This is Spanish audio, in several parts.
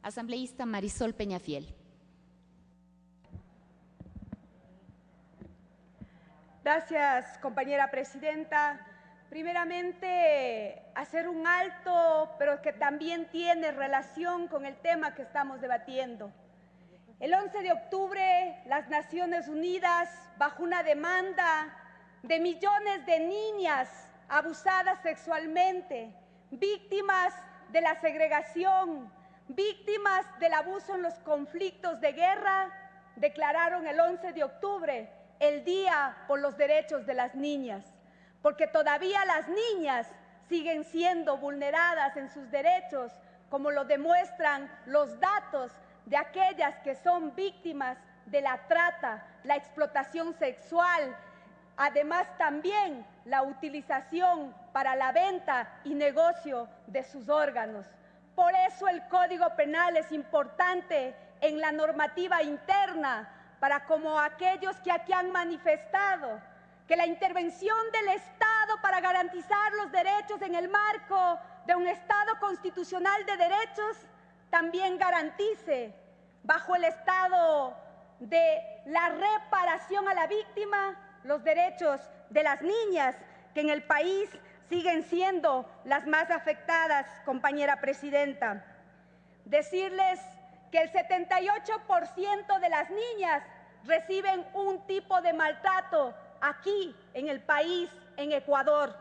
Asambleísta Marisol Peñafiel. Gracias, compañera presidenta. Primeramente, hacer un alto, pero que también tiene relación con el tema que estamos debatiendo. El 11 de octubre, las Naciones Unidas, bajo una demanda de millones de niñas abusadas sexualmente, víctimas de la segregación, víctimas del abuso en los conflictos de guerra, declararon el 11 de octubre el Día por los Derechos de las Niñas, porque todavía las niñas siguen siendo vulneradas en sus derechos, como lo demuestran los datos de aquellas que son víctimas de la trata, la explotación sexual, además también la utilización para la venta y negocio de sus órganos. Por eso el Código Penal es importante en la normativa interna, para como aquellos que aquí han manifestado que la intervención del Estado para garantizar los derechos en el marco de un Estado constitucional de derechos también garantice, bajo el Estado de la reparación a la víctima, los derechos de las niñas, que en el país siguen siendo las más afectadas, compañera presidenta. Decirles que el 78% de las niñas reciben un tipo de maltrato aquí en el país, en Ecuador,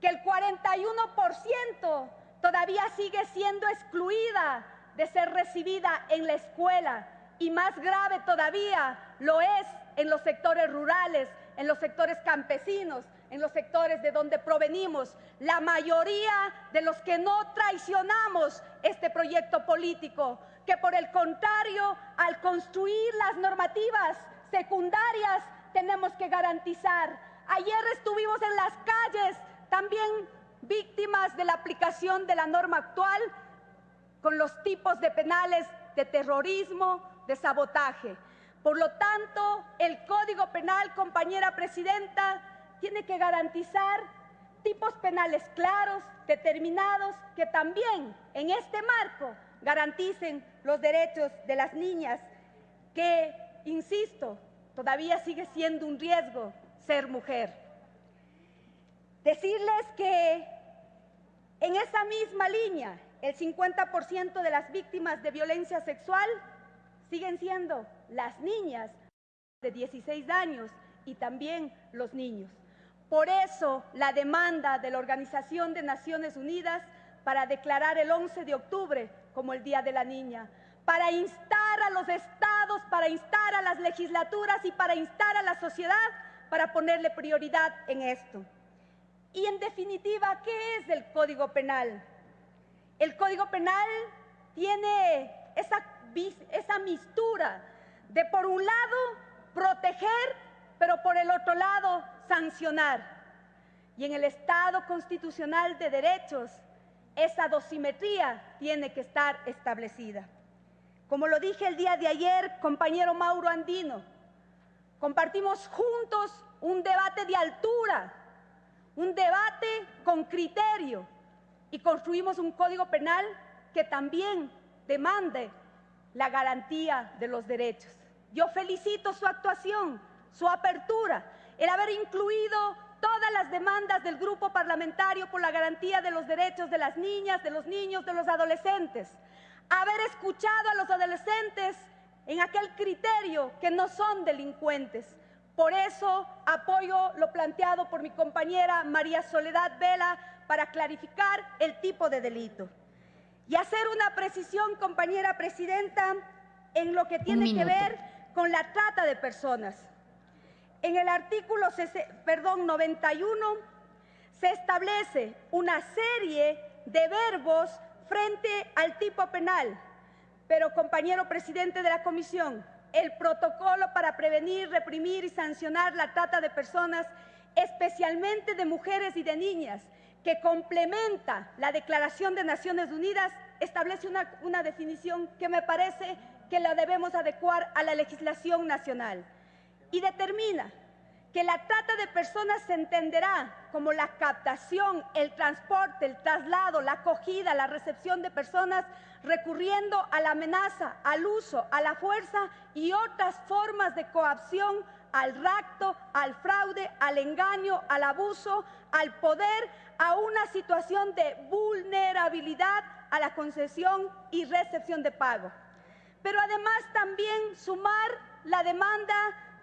que el 41% todavía sigue siendo excluida de ser recibida en la escuela y más grave todavía lo es en los sectores rurales, en los sectores campesinos, en los sectores de donde provenimos, la mayoría de los que no traicionamos este proyecto político, que por el contrario, al construir las normativas secundarias, tenemos que garantizar. Ayer estuvimos en las calles, también víctimas de la aplicación de la norma actual, con los tipos de penales de terrorismo, de sabotaje. Por lo tanto, el Código Penal, compañera presidenta, tiene que garantizar tipos penales claros, determinados, que también en este marco garanticen los derechos de las niñas, que, insisto, todavía sigue siendo un riesgo ser mujer. Decirles que en esa misma línea, el 50% de las víctimas de violencia sexual siguen siendo las niñas de 16 años y también los niños. Por eso, la demanda de la Organización de Naciones Unidas para declarar el 11 de octubre como el Día de la Niña, para instar a los estados, para instar a las legislaturas y para instar a la sociedad para ponerle prioridad en esto. Y en definitiva, ¿qué es el Código Penal? El Código Penal tiene esa mistura de, por un lado, proteger, pero por el otro lado, sancionar. Y en el Estado constitucional de derechos, esa dosimetría tiene que estar establecida. Como lo dije el día de ayer, compañero Mauro Andino, compartimos juntos un debate de altura, un debate con criterio, y construimos un Código Penal que también demande la garantía de los derechos. Yo felicito su actuación, su apertura, el haber incluido todas las demandas del Grupo Parlamentario por la garantía de los derechos de las niñas, de los niños, de los adolescentes, haber escuchado a los adolescentes en aquel criterio que no son delincuentes. Por eso apoyo lo planteado por mi compañera María Soledad Vela para clarificar el tipo de delito. Y hacer una precisión, compañera presidenta, en lo que tiene que ver con la trata de personas. En el artículo 91 se establece una serie de verbos frente al tipo penal, pero, compañero presidente de la Comisión, el protocolo para prevenir, reprimir y sancionar la trata de personas, especialmente de mujeres y de niñas, que complementa la Declaración de Naciones Unidas, establece una definición que me parece que la debemos adecuar a la legislación nacional, y determina que la trata de personas se entenderá como la captación, el transporte, el traslado, la acogida, la recepción de personas recurriendo a la amenaza, al uso, a la fuerza y otras formas de coacción, al rapto, al fraude, al engaño, al abuso, al poder, a una situación de vulnerabilidad a la concesión y recepción de pago. Pero además también sumar la demanda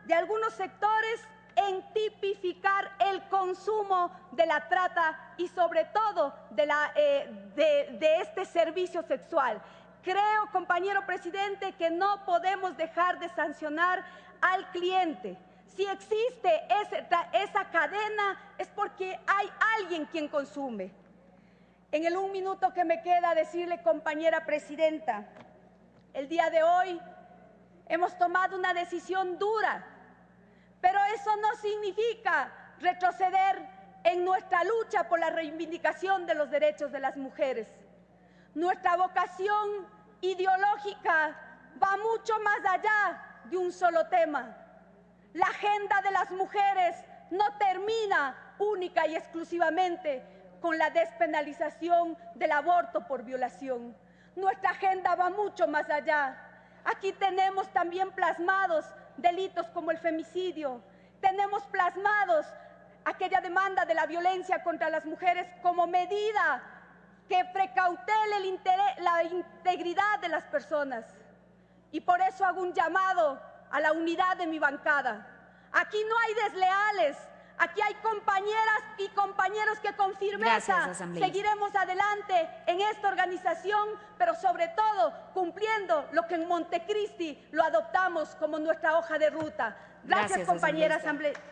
de algunos sectores en tipificar el consumo de la trata y sobre todo de este servicio sexual. Creo, compañero presidente, que no podemos dejar de sancionar al cliente. Si existe esa cadena es porque hay alguien quien consume. En el 1 minuto que me queda decirle, compañera presidenta, el día de hoy hemos tomado una decisión dura, pero eso no significa retroceder en nuestra lucha por la reivindicación de los derechos de las mujeres. Nuestra vocación ideológica va mucho más allá de un solo tema. La agenda de las mujeres no termina única y exclusivamente con la despenalización del aborto por violación. Nuestra agenda va mucho más allá. Aquí tenemos también plasmados delitos como el femicidio. Tenemos plasmados aquella demanda de la violencia contra las mujeres como medida que precautele la integridad de las personas. Y por eso hago un llamado a la unidad de mi bancada. Aquí no hay desleales, aquí hay compañeras y compañeros que con firmeza seguiremos adelante en esta organización, pero sobre todo cumpliendo lo que en Montecristi lo adoptamos como nuestra hoja de ruta. Gracias compañera asambleísta.